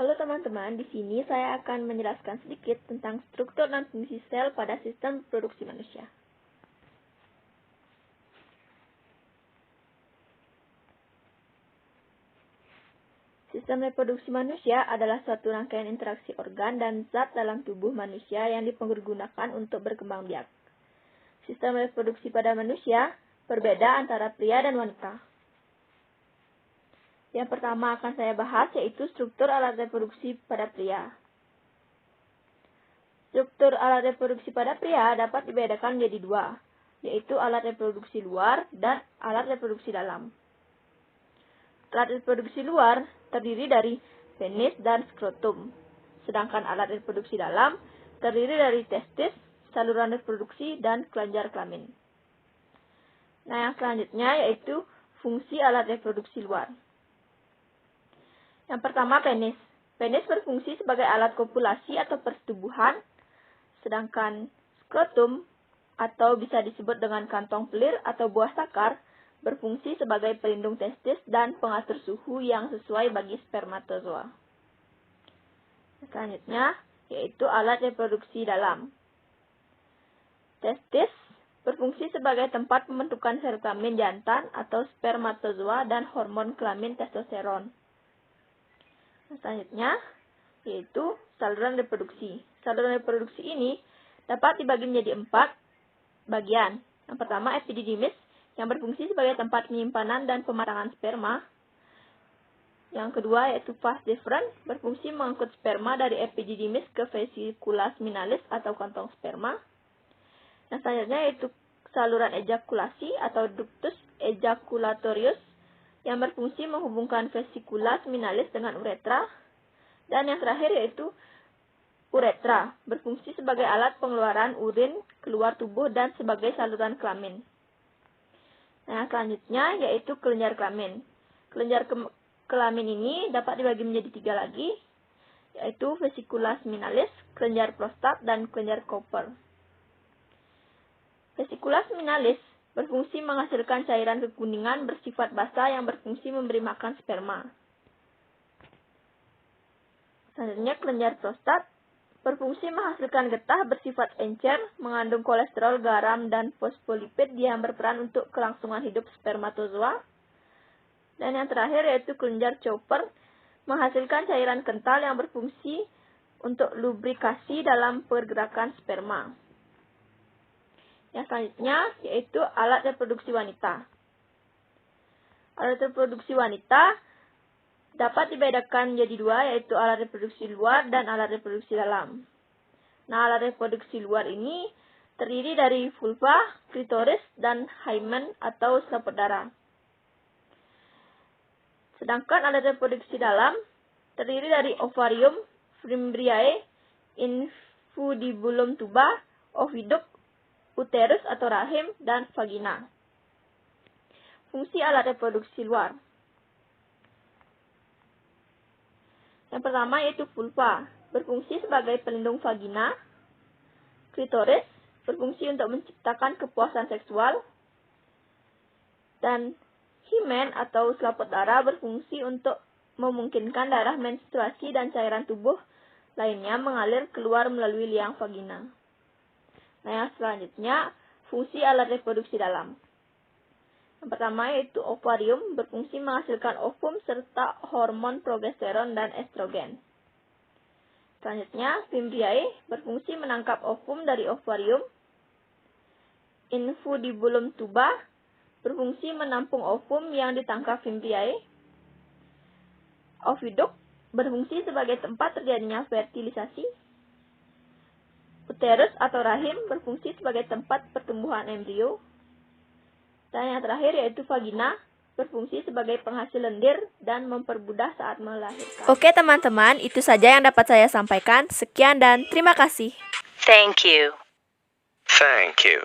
Halo teman-teman, di sini saya akan menjelaskan sedikit tentang struktur dan fungsi sel pada sistem reproduksi manusia. Sistem reproduksi manusia adalah suatu rangkaian interaksi organ dan zat dalam tubuh manusia yang dipergunakan untuk berkembang biak. Sistem reproduksi pada manusia berbeda antara pria dan wanita. Yang pertama akan saya bahas yaitu struktur alat reproduksi pada pria. Struktur alat reproduksi pada pria dapat dibedakan menjadi dua, yaitu alat reproduksi luar dan alat reproduksi dalam. Alat reproduksi luar terdiri dari penis dan skrotum, sedangkan alat reproduksi dalam terdiri dari testis, saluran reproduksi, dan kelenjar kelamin. Nah, yang selanjutnya yaitu fungsi alat reproduksi luar. Yang pertama, penis. Penis berfungsi sebagai alat kopulasi atau persetubuhan, sedangkan skrotum atau bisa disebut dengan kantong pelir atau buah sakar berfungsi sebagai pelindung testis dan pengatur suhu yang sesuai bagi spermatozoa. Selanjutnya, yaitu alat reproduksi dalam. Testis berfungsi sebagai tempat pembentukan sel kelamin jantan atau spermatozoa dan hormon kelamin testosteron. Selanjutnya, yaitu saluran reproduksi. Saluran reproduksi ini dapat dibagi menjadi 4 bagian. Yang pertama, epididymis, yang berfungsi sebagai tempat penyimpanan dan pematangan sperma. Yang kedua, yaitu vas deferens, berfungsi mengangkut sperma dari epididymis ke vesicula seminalis atau kantong sperma. Yang selanjutnya, yaitu saluran ejakulasi atau ductus ejaculatorius, yang berfungsi menghubungkan vesicula seminalis dengan uretra. Dan yang terakhir yaitu uretra, berfungsi sebagai alat pengeluaran urin keluar tubuh dan sebagai saluran kelamin. Nah, selanjutnya yaitu kelenjar kelamin. Kelenjar kelamin ini dapat dibagi menjadi 3 lagi, yaitu vesicula seminalis, kelenjar prostat, dan kelenjar Cooper. Vesicula seminalis berfungsi menghasilkan cairan kekuningan bersifat basah yang berfungsi memberi makan sperma. Selanjutnya, kelenjar prostat berfungsi menghasilkan getah bersifat encer, mengandung kolesterol, garam, dan fosfolipid yang berperan untuk kelangsungan hidup spermatozoa. Dan yang terakhir yaitu kelenjar Cooper, menghasilkan cairan kental yang berfungsi untuk lubrikasi dalam pergerakan sperma. Yang selanjutnya yaitu alat reproduksi wanita. Alat reproduksi wanita dapat dibedakan menjadi 2, yaitu alat reproduksi luar dan alat reproduksi dalam. Nah, alat reproduksi luar ini terdiri dari vulva, klitoris, dan hymen atau selaput darah. Sedangkan alat reproduksi dalam terdiri dari ovarium, fimbriae, infundibulum tuba, oviduct, uterus atau rahim, dan vagina. Fungsi alat reproduksi luar. Yang pertama yaitu vulva, berfungsi sebagai pelindung vagina. Klitoris, berfungsi untuk menciptakan kepuasan seksual. Dan hymen atau selaput darah berfungsi untuk memungkinkan darah menstruasi dan cairan tubuh lainnya mengalir keluar melalui liang vagina. Nah, yang selanjutnya, fungsi alat reproduksi dalam. Yang pertama yaitu ovarium, berfungsi menghasilkan ovum serta hormon progesteron dan estrogen. Selanjutnya, fimbriae, berfungsi menangkap ovum dari ovarium. Infundibulum tuba, berfungsi menampung ovum yang ditangkap fimbriae. Oviduct, berfungsi sebagai tempat terjadinya fertilisasi. Uterus atau rahim berfungsi sebagai tempat pertumbuhan embrio. Dan yang terakhir yaitu vagina, berfungsi sebagai penghasil lendir dan mempermudah saat melahirkan. Oke teman-teman, itu saja yang dapat saya sampaikan. Sekian dan terima kasih. Thank you. Thank you.